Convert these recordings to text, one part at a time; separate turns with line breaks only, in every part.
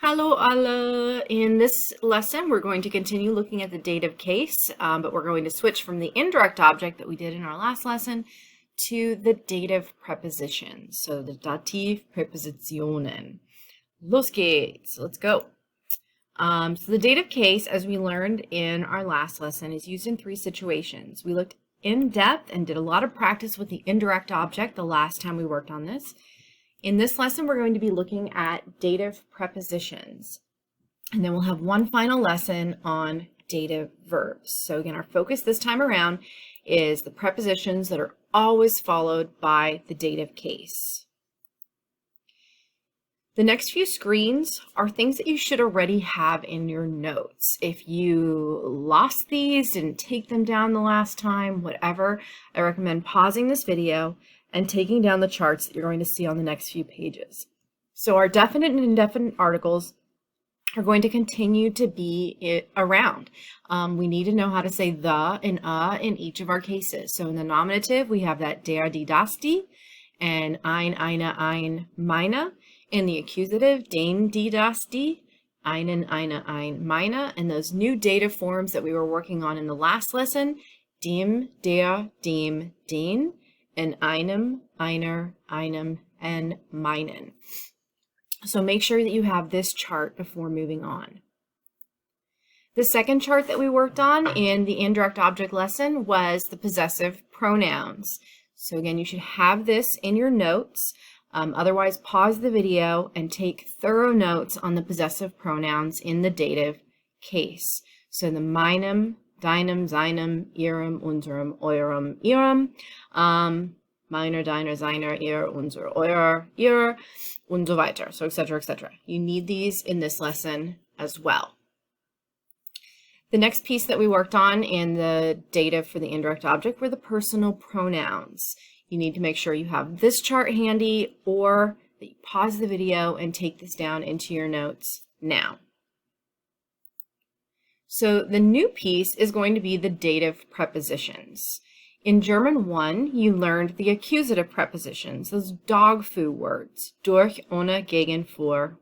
Hallo alle! In this lesson, we're going to continue looking at the dative case, but we're going to switch from the indirect object that we did in our last lesson to the dative prepositions. So the Dative Prepositionen. Los geht's! Let's go. So the dative case, as we learned in our last lesson, is used in three situations. We looked in depth and did a lot of practice with the indirect object the last time we worked on this. In this lesson, we're going to be looking at dative prepositions, and then we'll have one final lesson on dative verbs. So again, our focus this time around is the prepositions that are always followed by the dative case. The next few screens are things that you should already have in your notes. If you lost these, didn't take them down the last time, whatever, I recommend pausing this video and taking down the charts that you're going to see on the next few pages. So our definite and indefinite articles are going to continue to be around. We need to know how to say the and in each of our cases. So in the nominative, we have that der, die, das, die, and eine, ein, meine. In the accusative, den, die, das, die, einen, ein, meine. And those new dative forms that we were working on in the last lesson, dem, der, dem, den, and einem, einer, einem, and meinen. So make sure that you have this chart before moving on. The second chart that we worked on in the indirect object lesson was the possessive pronouns. So again, you should have this in your notes. Otherwise, pause the video and take thorough notes on the possessive pronouns in the dative case. So the meinem, deinem, seinem, ihrem, unserem, eurem, ihrem, meiner, deiner, seiner, ihr, unser, euer, ihr, und so weiter. So etc., etc. You need these in this lesson as well. The next piece that we worked on in the dative for the indirect object were the personal pronouns. You need to make sure you have this chart handy or that you pause the video and take this down into your notes now. So the new piece is going to be the dative prepositions. In German 1, you learned the accusative prepositions, those dog food words, durch, ohne, gegen, für,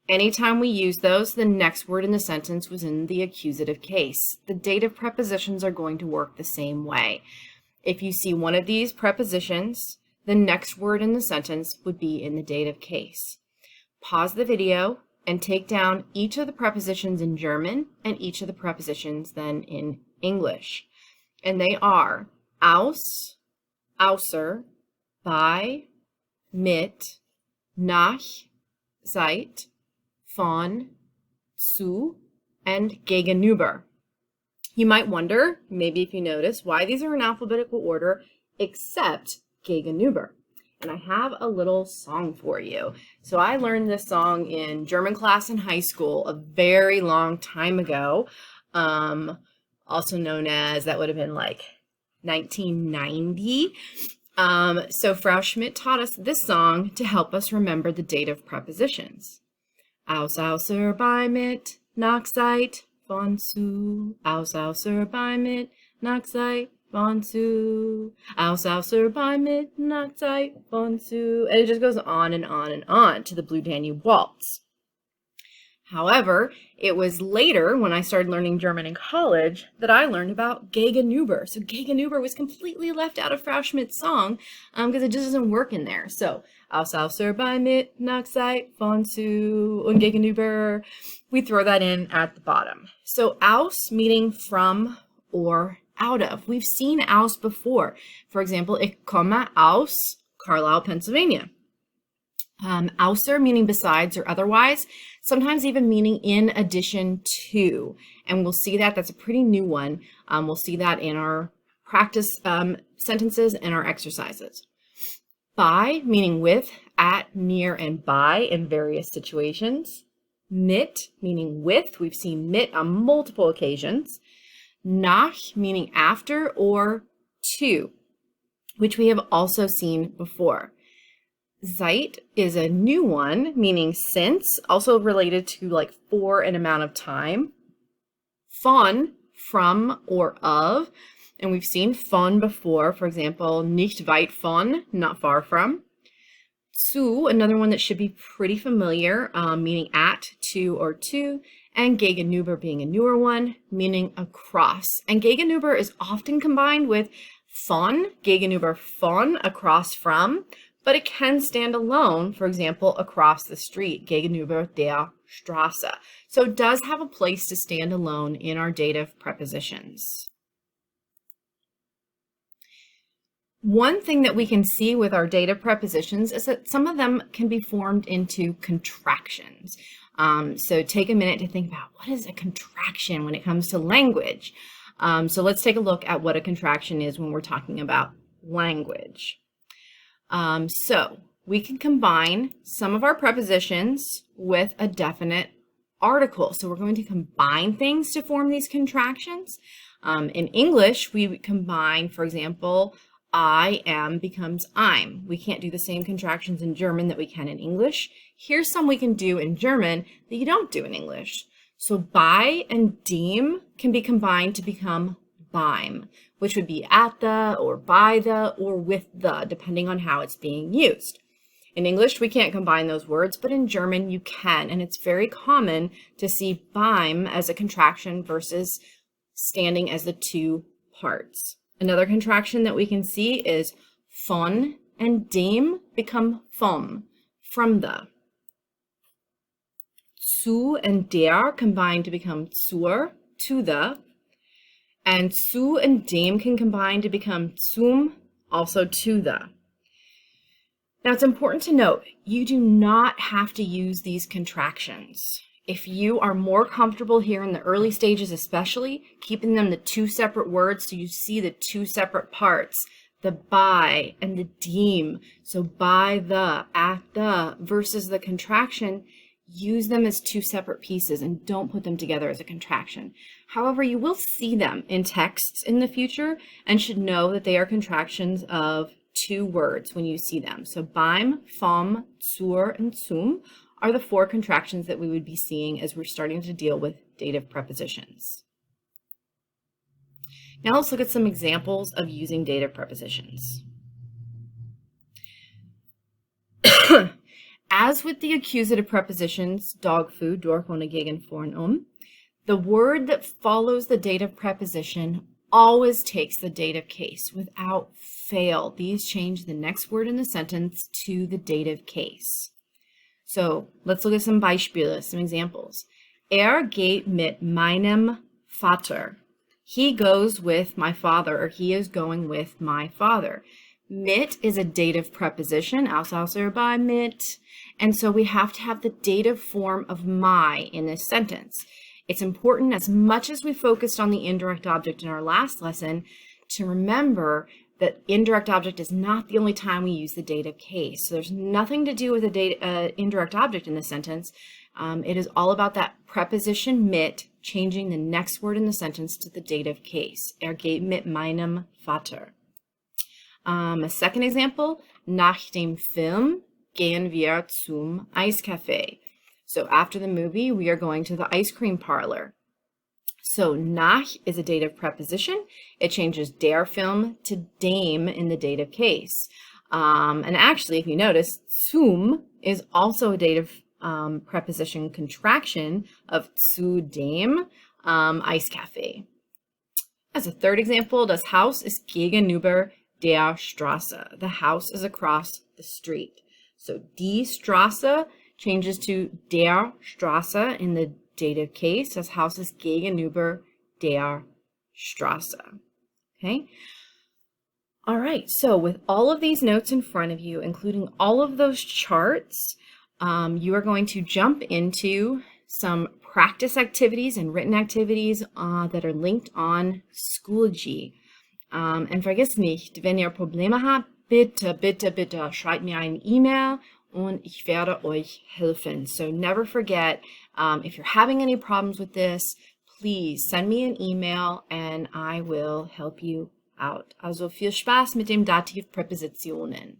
Anytime we use those, the next word in the sentence was in the accusative case. The dative prepositions are going to work the same way. If you see one of these prepositions, the next word in the sentence would be in the dative case. Pause the video and take down each of the prepositions in German and each of the prepositions then in English. And they are aus, außer, bei, mit, nach, seit, von, zu, and gegenüber. You might wonder, maybe if you notice, why these are in alphabetical order except gegenüber. And I have a little song for you. So I learned this song in German class in high school a very long time ago, also known as, that would have been like 1990. So Frau Schmidt taught us this song to help us remember the dative prepositions. Aus, außer, bei, mit, nach, seit, von, zu, aus, außer, bei, mit, nach, seit, von, zu, aus, außer, bei, mit, nach, seit, von, zu, and it just goes on and on and on to the Blue Danube Waltz. However, it was later when I started learning German in college that I learned about gegenüber. So gegenüber was completely left out of Frau Schmidt's song because it just doesn't work in there. So aus, außer, bei, mit, nach, seit, von, zu, und gegenüber, we throw that in at the bottom. So aus meaning from or out of. We've seen aus before. For example, ich komme aus Carlisle, Pennsylvania. Außer meaning besides or otherwise, sometimes even meaning in addition to. And we'll see that. That's a pretty new one. We'll see that in our practice sentences and our exercises. Bei meaning with, at, near, and by in various situations. Mit meaning with. We've seen mit on multiple occasions. Nach meaning after or to, which we have also seen before. Seit is a new one, meaning since, also related to like for an amount of time. Von, from or of, and we've seen von before, for example, nicht weit von, not far from. Zu, another one that should be pretty familiar, meaning at, to, or to, and gegenüber being a newer one, meaning across. And gegenüber is often combined with von, gegenüber von, across from, but it can stand alone, for example, across the street, gegenüber der Straße. So it does have a place to stand alone in our dative prepositions. One thing that we can see with our dative prepositions is that some of them can be formed into contractions. So take a minute to think about what is a contraction when it comes to language. So let's take a look at what a contraction is when we're talking about language. So we can combine some of our prepositions with a definite article. So we're going to combine things to form these contractions. In English, we combine, for example, I am becomes I'm. We can't do the same contractions in German that we can in English. Here's some we can do in German that you don't do in English. So bei and dem can be combined to become beim, which would be at the, or by the, or with the, depending on how it's being used. In English, we can't combine those words, but in German you can, and it's very common to see beim as a contraction versus standing as the two parts. Another contraction that we can see is von and dem become vom, from the. Zu and der combine to become zur, to the. And zu and dem can combine to become zum, also to the. Now it's important to note, you do not have to use these contractions. If you are more comfortable here in the early stages especially, keeping them the two separate words so you see the two separate parts, the by and the dem, so by the, at the, versus the contraction, use them as two separate pieces and don't put them together as a contraction. However, you will see them in texts in the future and should know that they are contractions of two words when you see them. So beim, vom, zur, and zum are the four contractions that we would be seeing as we're starting to deal with dative prepositions. Now let's look at some examples of using dative prepositions. As with the accusative prepositions, dog, food, durch, ohne, gegen, vor, and the word that follows the dative preposition always takes the dative case without fail. These change the next word in the sentence to the dative case. So let's look at some Beispiele, some examples. Geht mit meinem Vater. He goes with my father, or he is going with my father. Mit is a dative preposition, außer bei mit, and so we have to have the dative form of my in this sentence. It's important, as much as we focused on the indirect object in our last lesson, to remember that indirect object is not the only time we use the dative case. So there's nothing to do with the indirect object in this sentence. It is all about that preposition mit changing the next word in the sentence to the dative case. Geht mit meinem Vater. A second example, nach dem Film gehen wir zum Eiscafé. So after the movie, we are going to the ice cream parlor. So nach is a dative preposition. It changes der Film to dem in the dative case. And actually, if you notice, zum is also a dative preposition contraction of zu dem Eiscafé. As a third example, das Haus ist gegenüber der Straße. The house is across the street. So die Straße changes to der Straße in the dative case. Das Haus ist gegenüber der Straße. Okay? All right, so with all of these notes in front of you, including all of those charts, you are going to jump into some practice activities and written activities that are linked on Schoology. Und vergiss nicht, wenn ihr Probleme habt, bitte schreibt mir eine E-Mail und ich werde euch helfen. So never forget, if you're having any problems with this, please send me an email and I will help you out. Also viel Spaß mit dem Dativ Präpositionen.